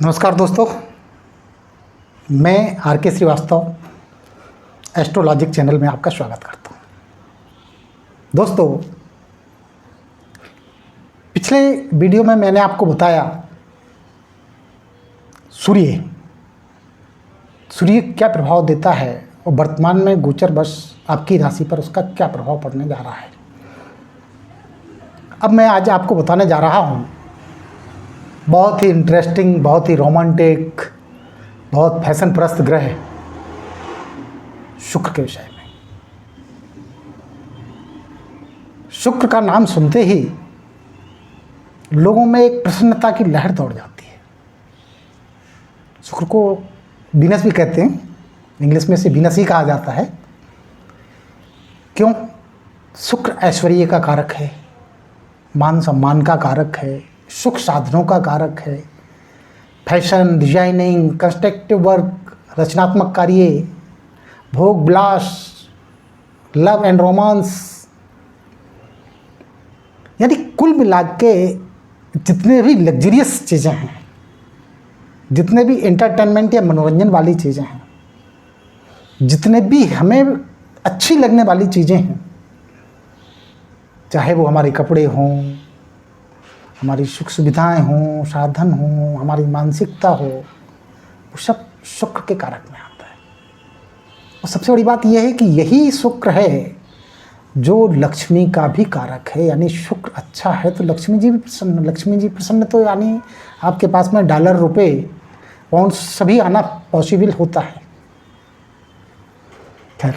नमस्कार दोस्तों, मैं आर के श्रीवास्तव एस्ट्रोलॉजिक चैनल में आपका स्वागत करता हूँ। दोस्तों, पिछले वीडियो में मैंने आपको बताया सूर्य क्या प्रभाव देता है और वर्तमान में गोचर वर्ष आपकी राशि पर उसका क्या प्रभाव पड़ने जा रहा है। अब मैं आज आपको बताने जा रहा हूँ बहुत ही इंटरेस्टिंग, बहुत ही रोमांटिक, बहुत फैशन प्रस्त ग्रह शुक्र के विषय में। शुक्र का नाम सुनते ही लोगों में एक प्रसन्नता की लहर दौड़ जाती है। शुक्र को वीनस भी कहते हैं, इंग्लिश में से वीनस ही कहा जाता है। क्यों? शुक्र ऐश्वर्य का कारक है, मान सम्मान का कारक है, सुख साधनों का कारक है, फैशन, डिजाइनिंग, कंस्ट्रक्टिव वर्क, रचनात्मक कार्य, भोग विलास, लव एंड रोमांस, यानी कुल मिला के जितने भी लग्जरियस चीज़ें हैं, जितने भी एंटरटेनमेंट या मनोरंजन वाली चीज़ें हैं, जितने भी हमें अच्छी लगने वाली चीज़ें हैं, चाहे वो हमारे कपड़े हों, हमारी सुख सुविधाएं हों, साधन हों, हमारी मानसिकता हो, वो सब शुक्र के कारक में आता है। और सबसे बड़ी बात यह है कि यही शुक्र है जो लक्ष्मी का भी कारक है। यानी शुक्र अच्छा है तो लक्ष्मी जी भी प्रसन्न। लक्ष्मी जी प्रसन्न तो यानी आपके पास में डॉलर, रुपए, पाउंड सभी आना पॉसिबल होता है। खैर,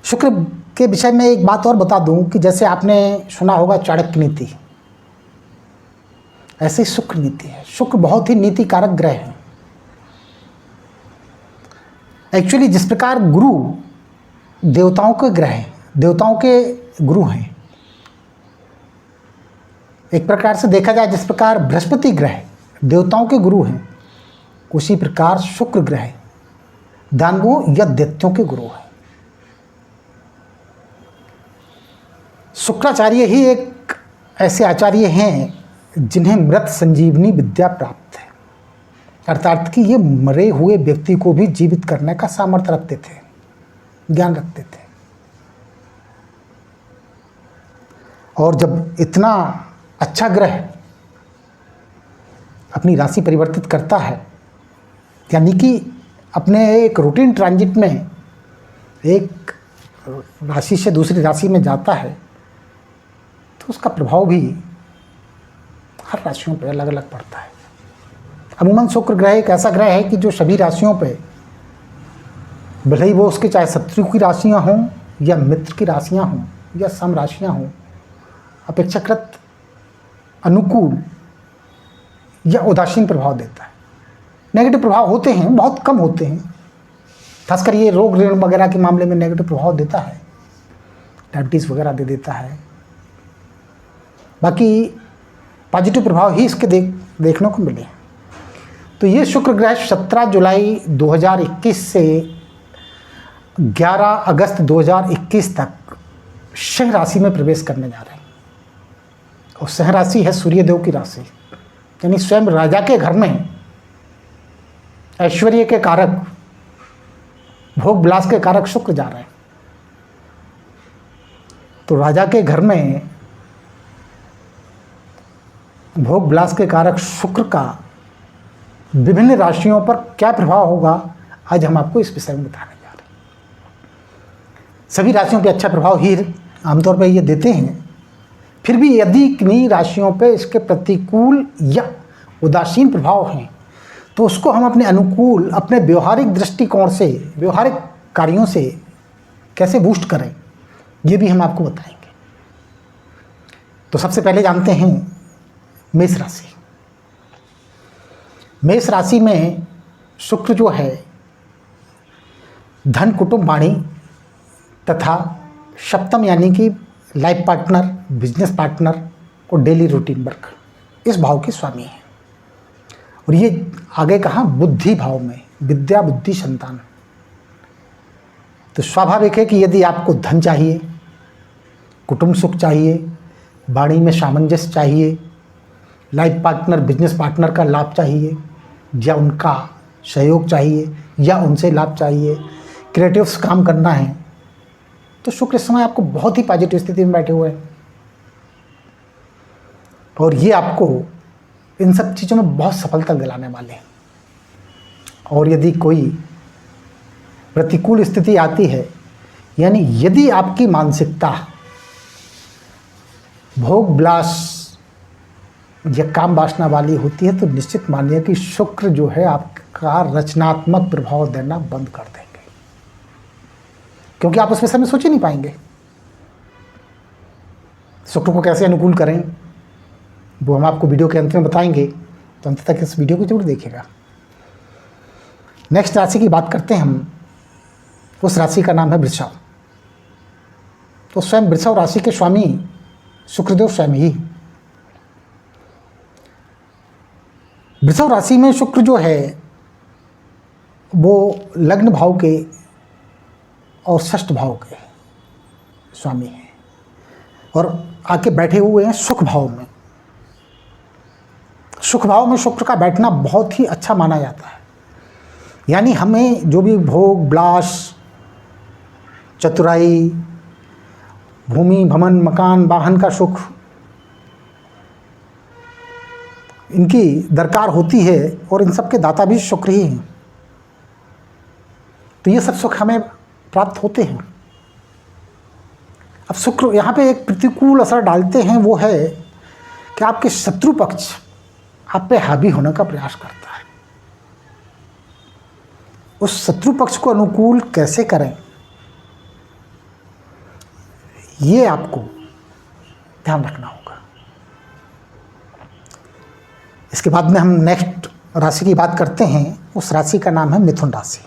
शुक्र के विषय में एक बात और बता दूं कि जैसे आपने सुना होगा चाणक्य नीति, ऐसे ही शुक्र नीति है। शुक्र बहुत ही नीति कारक ग्रह है। एक्चुअली जिस प्रकार गुरु देवताओं के ग्रह हैं, देवताओं के गुरु हैं, एक प्रकार से देखा जाए जिस प्रकार बृहस्पति ग्रह देवताओं के गुरु हैं, उसी प्रकार शुक्र ग्रह दानवों या दैत्यों के गुरु हैं। शुक्राचार्य ही एक ऐसे आचार्य हैं जिन्हें मृत संजीवनी विद्या प्राप्त है, अर्थात कि ये मरे हुए व्यक्ति को भी जीवित करने का सामर्थ्य रखते थे, ज्ञान रखते थे। और जब इतना अच्छा ग्रह अपनी राशि परिवर्तित करता है, यानी कि अपने एक रूटीन ट्रांजिट में एक राशि से दूसरी राशि में जाता है, तो उसका प्रभाव भी हर राशियों पे अलग अलग पड़ता है। अमूमन शुक्र ग्रह एक ऐसा ग्रह है कि जो सभी राशियों पे, भले ही वो उसके चाहे शत्रु की राशियां हों या मित्र की राशियां हों या सम राशियां हों, अपेक्षाकृत अनुकूल या उदासीन प्रभाव देता है। नेगेटिव प्रभाव होते हैं, बहुत कम होते हैं। खासकर ये रोग ऋण वगैरह के मामले में नेगेटिव प्रभाव देता है, डायबिटीज़ वगैरह दे देता है। बाकी पॉजिटिव प्रभाव ही इसके देखने को मिले। तो ये शुक्र ग्रह 17 जुलाई 2021 से 11 अगस्त 2021 तक सिंह राशि में प्रवेश करने जा रहे हैं। और सिंह राशि है सूर्यदेव की राशि, यानी स्वयं राजा के घर में ऐश्वर्य के कारक, भोग विलास के कारक शुक्र जा रहे हैं। तो राजा के घर में भोग विलास के कारक शुक्र का विभिन्न राशियों पर क्या प्रभाव होगा, आज हम आपको इस विषय में बताने जा रहे हैं। सभी राशियों पे अच्छा प्रभाव ही आमतौर पर ये देते हैं। फिर भी यदि किन्हीं राशियों पे इसके प्रतिकूल या उदासीन प्रभाव हैं, तो उसको हम अपने अनुकूल, अपने व्यवहारिक दृष्टिकोण से, व्यवहारिक कार्यों से कैसे बूस्ट करें, ये भी हम आपको बताएंगे। तो सबसे पहले जानते हैं मेष राशि। मेष राशि में शुक्र जो है धन, कुटुंब, वाणी तथा सप्तम यानी कि लाइफ पार्टनर, बिजनेस पार्टनर और डेली रूटीन वर्क, इस भाव के स्वामी हैं। और ये आगे कहा बुद्धि भाव में, विद्या, बुद्धि, संतान। तो स्वाभाविक है कि यदि आपको धन चाहिए, कुटुंब सुख चाहिए, वाणी में सामंजस्य चाहिए, लाइफ पार्टनर, बिजनेस पार्टनर का लाभ चाहिए, या उनका सहयोग चाहिए, या उनसे लाभ चाहिए, क्रिएटिव्स काम करना है, तो शुक्र इस समय आपको बहुत ही पॉजिटिव स्थिति में बैठे हुए हैं और ये आपको इन सब चीज़ों में बहुत सफलता दिलाने वाले हैं। और यदि कोई प्रतिकूल स्थिति आती है, यानी यदि आपकी मानसिकता भोग विलास या काम वासना वाली होती है, तो निश्चित मानिए कि शुक्र जो है आपका रचनात्मक प्रभाव देना बंद कर देंगे, क्योंकि आप उस विषय में सोच ही नहीं पाएंगे। शुक्र को कैसे अनुकूल करें वो हम आपको वीडियो के अंत में बताएंगे, तो अंत तक इस वीडियो को जरूर देखिएगा। नेक्स्ट राशि की बात करते हैं हम, उस राशि का नाम है वृषभ। तो स्वयं वृषभ राशि के स्वामी शुक्रदेव स्वयं ही। वृषभ राशि में शुक्र जो है वो लग्न भाव के और षष्ठ भाव के स्वामी हैं और आके बैठे हुए हैं सुख भाव में। सुख भाव में शुक्र का बैठना बहुत ही अच्छा माना जाता है, यानी हमें जो भी भोग विलास, चतुराई, भूमि भवन, मकान, वाहन का सुख इनकी दरकार होती है और इन सब के दाता भी शुक्र ही हैं, तो ये सब सुख हमें प्राप्त होते हैं। अब शुक्र यहाँ पे एक प्रतिकूल असर डालते हैं, वो है कि आपके शत्रु पक्ष आप पे हावी होने का प्रयास करता है। उस शत्रु पक्ष को अनुकूल कैसे करें ये आपको ध्यान रखना होगा। इसके बाद में हम नेक्स्ट राशि की बात करते हैं, उस राशि का नाम है मिथुन राशि।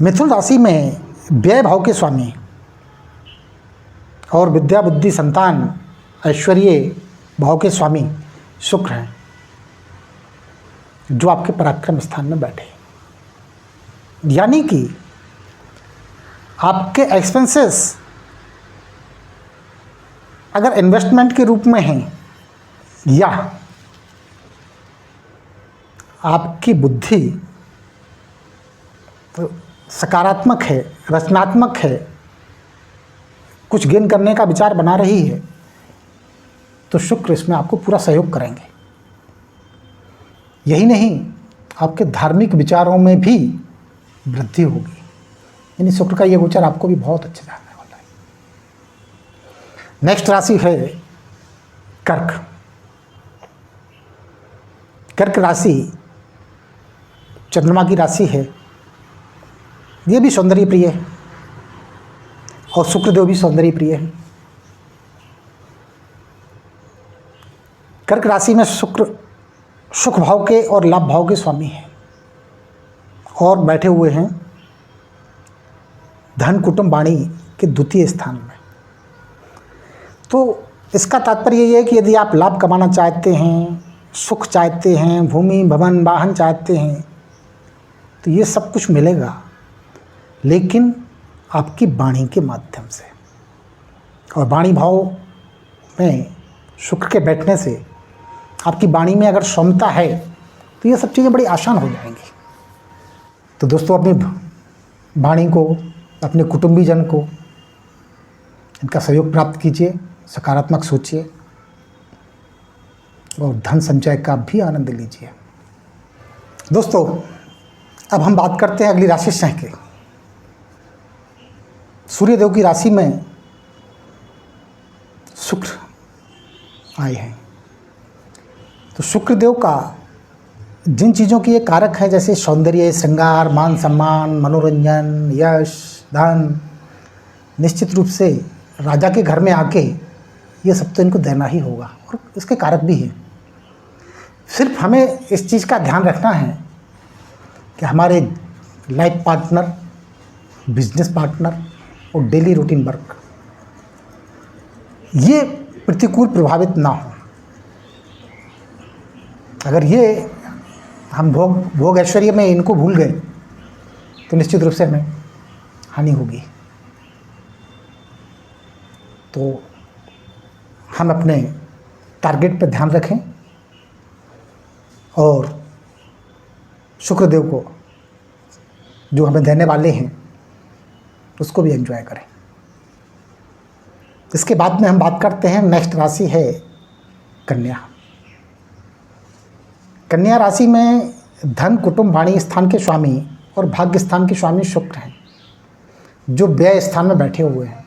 मिथुन राशि में व्यय भाव के स्वामी और विद्या, बुद्धि, संतान, ऐश्वर्य भाव के स्वामी शुक्र हैं, जो आपके पराक्रम स्थान में बैठे। यानी कि आपके एक्सपेंसेस अगर इन्वेस्टमेंट के रूप में हैं या आपकी बुद्धि सकारात्मक है, रचनात्मक है, कुछ गेन करने का विचार बना रही है, तो शुक्र इसमें आपको पूरा सहयोग करेंगे। यही नहीं, आपके धार्मिक विचारों में भी वृद्धि होगी, यानी शुक्र का ये गोचर आपको भी बहुत अच्छा जाने वाला है। नेक्स्ट राशि है कर्क। कर्क राशि चंद्रमा की राशि है, ये भी सौंदर्य प्रिय है और शुक्रदेव भी सौंदर्य प्रिय है। कर्क राशि में शुक्र सुख भाव के और लाभ भाव के स्वामी हैं और बैठे हुए हैं धन, कुटुंब, वाणी के द्वितीय स्थान में। तो इसका तात्पर्य ये है कि यदि आप लाभ कमाना चाहते हैं, सुख चाहते हैं, भूमि भवन वाहन चाहते हैं, तो ये सब कुछ मिलेगा, लेकिन आपकी वाणी के माध्यम से। और वाणी भाव में शुक्र के बैठने से आपकी वाणी में अगर क्षमता है तो ये सब चीज़ें बड़ी आसान हो जाएंगी। तो दोस्तों, अपनी वाणी को, अपने कुटुंबीजन को इनका सहयोग प्राप्त कीजिए, सकारात्मक सोचिए और धन संचय का भी आनंद लीजिए। दोस्तों, अब हम बात करते हैं अगली राशि सिंह की। सूर्यदेव की राशि में शुक्र आए हैं, तो शुक्रदेव का जिन चीज़ों की ये कारक है, जैसे सौंदर्य, श्रृंगार, मान सम्मान, मनोरंजन, यश, धन, निश्चित रूप से राजा के घर में आके ये सब तो इनको देना ही होगा और इसके कारक भी हैं। सिर्फ हमें इस चीज़ का ध्यान रखना है कि हमारे लाइफ पार्टनर, बिजनेस पार्टनर और डेली रूटीन वर्क ये प्रतिकूल प्रभावित ना हो। अगर ये हम भोग ऐश्वर्य में इनको भूल गए तो निश्चित रूप से हमें हानि होगी। तो हम अपने टारगेट पर ध्यान रखें और शुक्रदेव को जो हमें देने वाले हैं उसको भी एंजॉय करें। इसके बाद में हम बात करते हैं, नेक्स्ट राशि है कन्या। कन्या राशि में धन, कुटुंब, वाणी स्थान के स्वामी और भाग्य स्थान के स्वामी शुक्र हैं, जो व्यय स्थान में बैठे हुए हैं।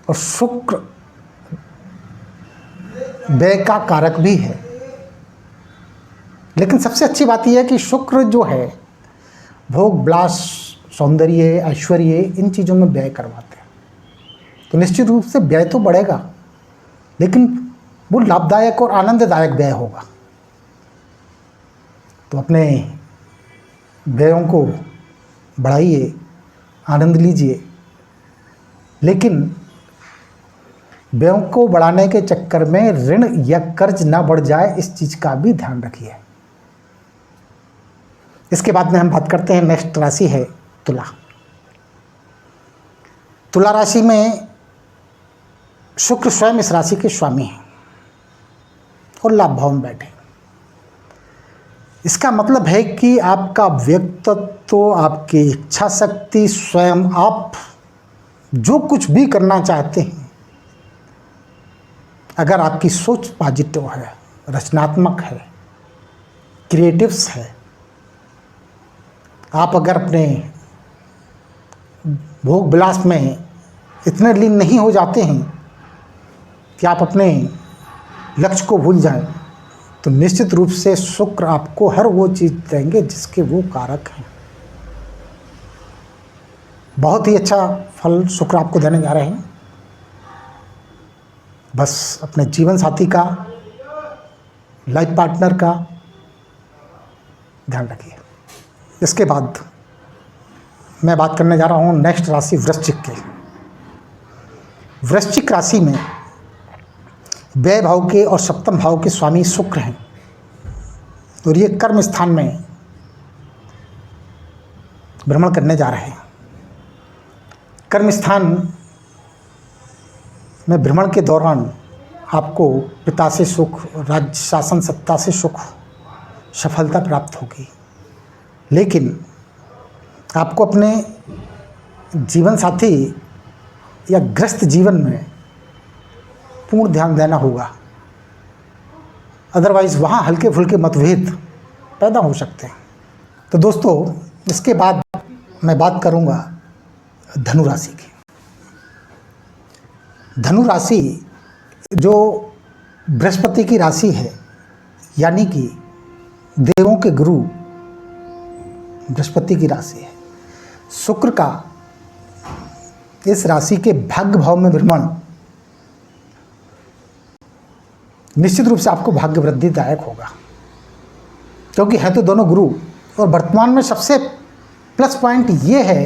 और शुक्र व्यय का कारक भी है, लेकिन सबसे अच्छी बात यह है कि शुक्र जो है भोग, विलास, सौंदर्य, ऐश्वर्य, इन चीज़ों में व्यय करवाते हैं। तो निश्चित रूप से व्यय तो बढ़ेगा, लेकिन वो लाभदायक और आनंददायक व्यय होगा। तो अपने व्ययों को बढ़ाइए, आनंद लीजिए, लेकिन व्ययों को बढ़ाने के चक्कर में ऋण या कर्ज ना बढ़ जाए, इस चीज़ का भी ध्यान रखिए। इसके बाद में हम बात करते हैं, नेक्स्ट राशि है तुला। तुला राशि में शुक्र स्वयं इस राशि के स्वामी हैं और लाभ भाव में बैठे। इसका मतलब है कि आपका व्यक्तित्व, आपकी इच्छा शक्ति, स्वयं आप जो कुछ भी करना चाहते हैं, अगर आपकी सोच पॉजिटिव है, रचनात्मक है, क्रिएटिव्स है, आप अगर अपने भोग विलास में इतने लीन नहीं हो जाते हैं कि आप अपने लक्ष्य को भूल जाएं, तो निश्चित रूप से शुक्र आपको हर वो चीज़ देंगे जिसके वो कारक हैं। बहुत ही अच्छा फल शुक्र आपको देने जा रहे हैं। बस अपने जीवन साथी का, लाइफ पार्टनर का ध्यान रखिए। इसके बाद मैं बात करने जा रहा हूँ नेक्स्ट राशि वृश्चिक की। वृश्चिक राशि में व्यय भाव के और सप्तम भाव के स्वामी शुक्र हैं और ये कर्म स्थान में भ्रमण करने जा रहे हैं। कर्म स्थान में भ्रमण के दौरान आपको पिता से सुख, राज्य शासन सत्ता से सुख, सफलता प्राप्त होगी, लेकिन आपको अपने जीवन साथी या गृहस्थ जीवन में पूर्ण ध्यान देना होगा, अदरवाइज़ वहाँ हल्के फुल्के मतभेद पैदा हो सकते हैं। तो दोस्तों, इसके बाद मैं बात करूँगा धनु राशि की। धनु राशि जो बृहस्पति की राशि है, यानी कि देवों के गुरु बृहस्पति की राशि है। शुक्र का इस राशि के भाग्य भाव में भ्रमण निश्चित रूप से आपको भाग्य वृद्धिदायक होगा, क्योंकि है तो दोनों गुरु। और वर्तमान में सबसे प्लस पॉइंट ये है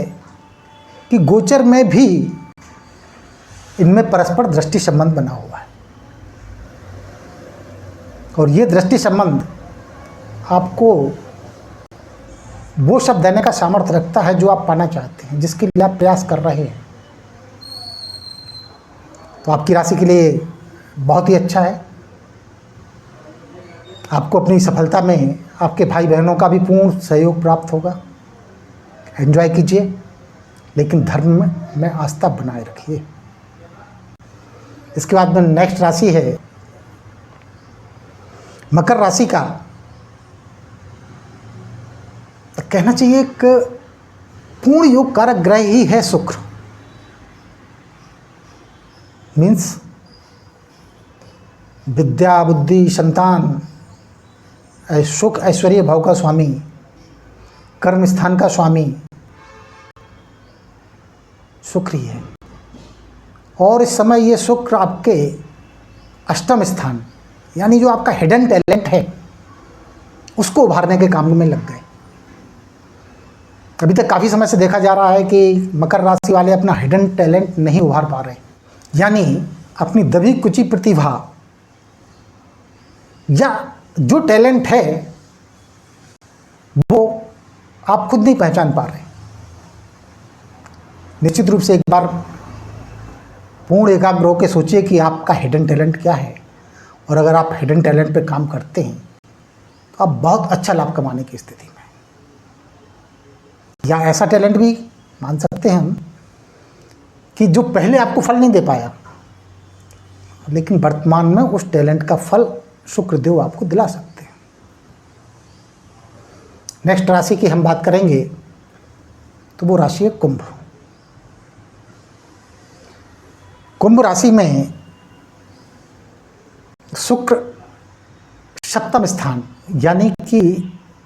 कि गोचर में भी इनमें परस्पर दृष्टि संबंध बना हुआ है, और ये दृष्टि संबंध आपको वो शब्द देने का सामर्थ्य रखता है जो आप पाना चाहते हैं, जिसके लिए आप प्रयास कर रहे हैं। तो आपकी राशि के लिए बहुत ही अच्छा है। आपको अपनी सफलता में आपके भाई बहनों का भी पूर्ण सहयोग प्राप्त होगा। एंजॉय कीजिए, लेकिन धर्म में आस्था बनाए रखिए। इसके बाद में नेक्स्ट राशि है मकर राशि का। तो कहना चाहिए एक पूर्ण योग कारक ग्रह ही है शुक्र। मीन्स विद्या, बुद्धि, संतान, सुख, ऐश्वर्य भाव का स्वामी, कर्म स्थान का स्वामी शुक्र ही है। और इस समय ये शुक्र आपके अष्टम स्थान, यानी जो आपका हिडन टैलेंट है, उसको उभारने के काम में लग गए। अभी तक काफ़ी समय से देखा जा रहा है कि मकर राशि वाले अपना हिडन टैलेंट नहीं उभार पा रहे, यानी अपनी दबी कुची प्रतिभा या जो टैलेंट है वो आप खुद नहीं पहचान पा रहे। निश्चित रूप से एक बार पूर्ण एकाग्र होकर सोचिए कि आपका हिडन टैलेंट क्या है, और अगर आप हिडन टैलेंट पे काम करते हैं तो आप बहुत अच्छा लाभ कमाने की स्थिति में, या ऐसा टैलेंट भी मान सकते हैं हम कि जो पहले आपको फल नहीं दे पाया, लेकिन वर्तमान में उस टैलेंट का फल शुक्रदेव आपको दिला सकते हैं। नेक्स्ट राशि की हम बात करेंगे तो वो राशि है कुंभ। कुंभ राशि में शुक्र सप्तम स्थान यानी कि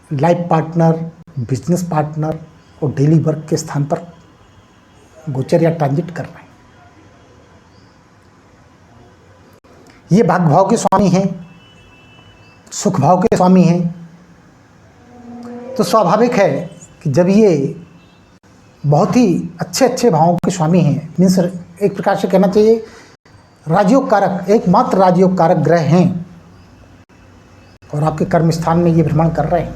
लाइफ पार्टनर, बिजनेस पार्टनर और डेली वर्क के स्थान पर गोचर या ट्रांजिट कर रहे हैं। ये भाग्य भाव के स्वामी हैं, सुख भाव के स्वामी हैं, तो स्वाभाविक है कि जब ये बहुत ही अच्छे अच्छे भावों के स्वामी हैं, मीन्स एक प्रकार से कहना चाहिए राजयोग कारक, एकमात्र राजयोग कारक ग्रह हैं, और आपके कर्म स्थान में ये भ्रमण कर रहे हैं,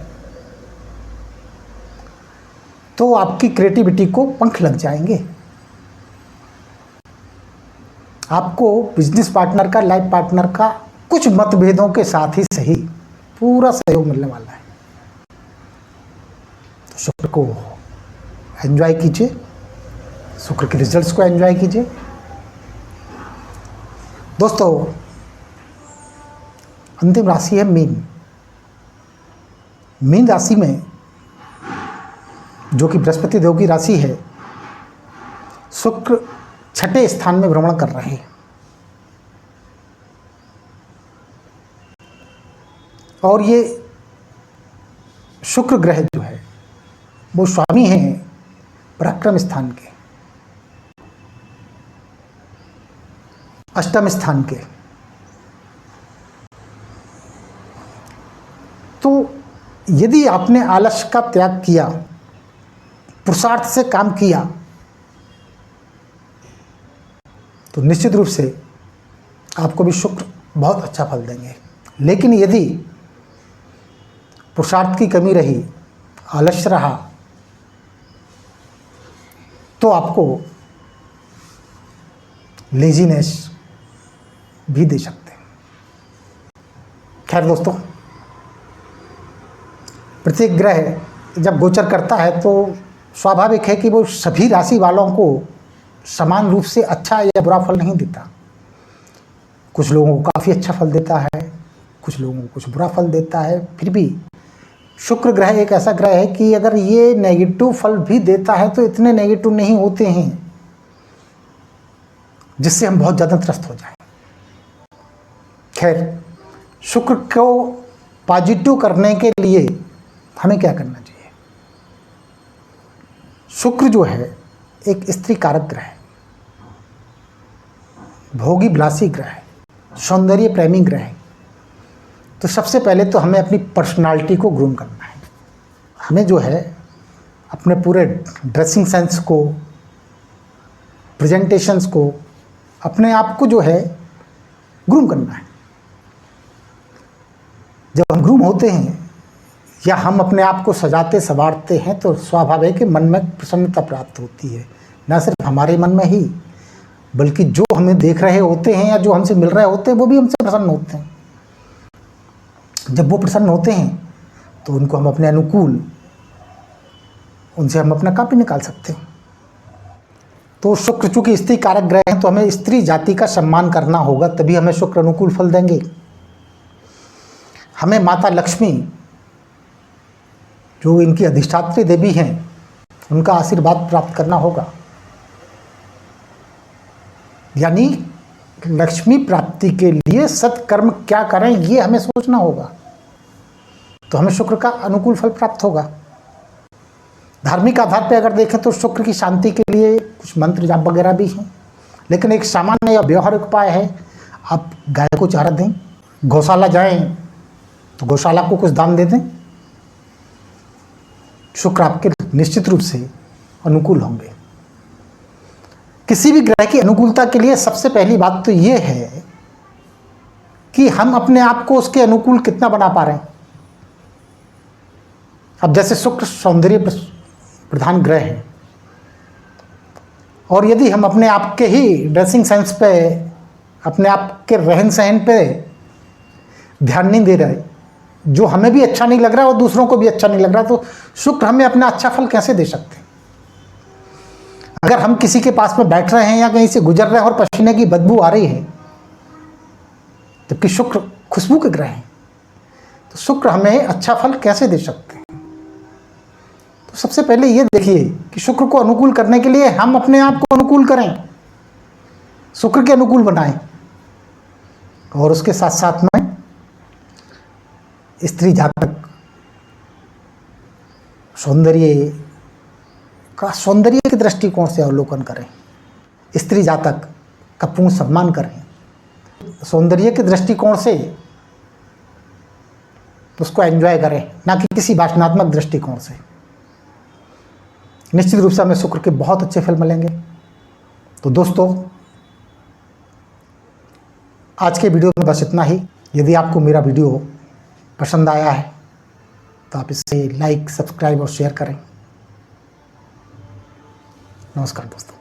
तो आपकी क्रिएटिविटी को पंख लग जाएंगे। आपको बिजनेस पार्टनर का, लाइफ पार्टनर का कुछ मतभेदों के साथ ही सही पूरा सहयोग मिलने वाला है। तो शुक्र को एंजॉय कीजिए, शुक्र के रिजल्ट्स को एंजॉय कीजिए। दोस्तों, अंतिम राशि है मीन। मीन राशि में, जो कि बृहस्पति देव की राशि है, शुक्र छठे स्थान में भ्रमण कर रहे हैं, और ये शुक्र ग्रह जो है वो स्वामी हैं पराक्रम स्थान के, अष्टम स्थान के। तो यदि आपने आलस्य का त्याग किया, पुरुषार्थ से काम किया, तो निश्चित रूप से आपको भी शुक्र बहुत अच्छा फल देंगे। लेकिन यदि पुरुषार्थ की कमी रही, आलस्य रहा, तो आपको लेजीनेस भी दे सकते हैं। खैर दोस्तों, प्रत्येक ग्रह जब गोचर करता है तो स्वाभाविक है कि वो सभी राशि वालों को समान रूप से अच्छा या बुरा फल नहीं देता। कुछ लोगों को काफ़ी अच्छा फल देता है, कुछ लोगों को कुछ बुरा फल देता है। फिर भी शुक्र ग्रह एक ऐसा ग्रह है कि अगर ये नेगेटिव फल भी देता है तो इतने नेगेटिव नहीं होते हैं जिससे हम बहुत ज़्यादा त्रस्त हो जाएं। खैर, शुक्र को पॉजिटिव करने के लिए हमें क्या करना चाहिए? शुक्र जो है एक स्त्री कारक ग्रह है, भोगी विलासी ग्रह है, सौंदर्य प्रेमी ग्रह है। तो सबसे पहले तो हमें अपनी पर्सनालिटी को ग्रूम करना है। हमें जो है अपने पूरे ड्रेसिंग सेंस को, प्रेजेंटेशंस को, अपने आप को जो है ग्रूम करना है। जब हम ग्रूम होते हैं या हम अपने आप को सजाते संवारते हैं तो स्वाभाविक है मन में प्रसन्नता प्राप्त होती है, न सिर्फ हमारे मन में ही बल्कि जो हमें देख रहे होते हैं या जो हमसे मिल रहे होते हैं वो भी हमसे प्रसन्न होते हैं। जब वो प्रसन्न होते हैं तो उनको हम अपने अनुकूल, उनसे हम अपना काम भी निकाल सकते हैं। तो शुक्र चूंकि स्त्री कारक ग्रह हैं तो हमें स्त्री जाति का सम्मान करना होगा, तभी हमें शुक्र अनुकूल फल देंगे। हमें माता लक्ष्मी, जो इनकी अधिष्ठात्री देवी हैं, उनका आशीर्वाद प्राप्त करना होगा। यानी लक्ष्मी प्राप्ति के लिए सत्कर्म क्या करें ये हमें सोचना होगा, तो हमें शुक्र का अनुकूल फल प्राप्त होगा। धार्मिक आधार पर अगर देखें तो शुक्र की शांति के लिए कुछ मंत्र जाप वगैरह भी हैं, लेकिन एक सामान्य या व्यवहारिक उपाय है, आप गाय को चारा दें, गौशाला जाएं तो गौशाला को कुछ दान दे दें। शुक्र आपके निश्चित रूप से अनुकूल होंगे। किसी भी ग्रह की अनुकूलता के लिए सबसे पहली बात तो ये है कि हम अपने आप को उसके अनुकूल कितना बना पा रहे हैं। अब जैसे शुक्र सौंदर्य प्रधान ग्रह है और यदि हम अपने आप के ही ड्रेसिंग सेंस पे, अपने आप के रहन सहन पे ध्यान नहीं दे रहे, जो हमें भी अच्छा नहीं लग रहा और दूसरों को भी अच्छा नहीं लग रहा, तो शुक्र हमें अपना अच्छा फल कैसे दे सकते हैं? अगर हम किसी के पास में बैठ रहे हैं या कहीं से गुजर रहे हैं और पसीने की बदबू आ रही है, जबकि शुक्र खुशबू के ग्रह हैं, तो शुक्र हमें अच्छा फल कैसे दे सकते हैं? तो सबसे पहले ये देखिए कि शुक्र को अनुकूल करने के लिए हम अपने आप को अनुकूल करें, शुक्र के अनुकूल बनाएं, और उसके साथ साथ में स्त्री जातक सौंदर्य के दृष्टिकोण से अवलोकन करें, स्त्री जातक का पूर्ण सम्मान करें, सौंदर्य के दृष्टिकोण से उसको एंजॉय करें, ना कि किसी भाषणात्मक दृष्टिकोण से। निश्चित रूप से हमें शुक्र के बहुत अच्छे फल मिलेंगे। तो दोस्तों, आज के वीडियो में बस इतना ही। यदि आपको मेरा वीडियो पसंद आया है तो आप इसे लाइक, सब्सक्राइब और शेयर करें। नमस्कार दोस्तों।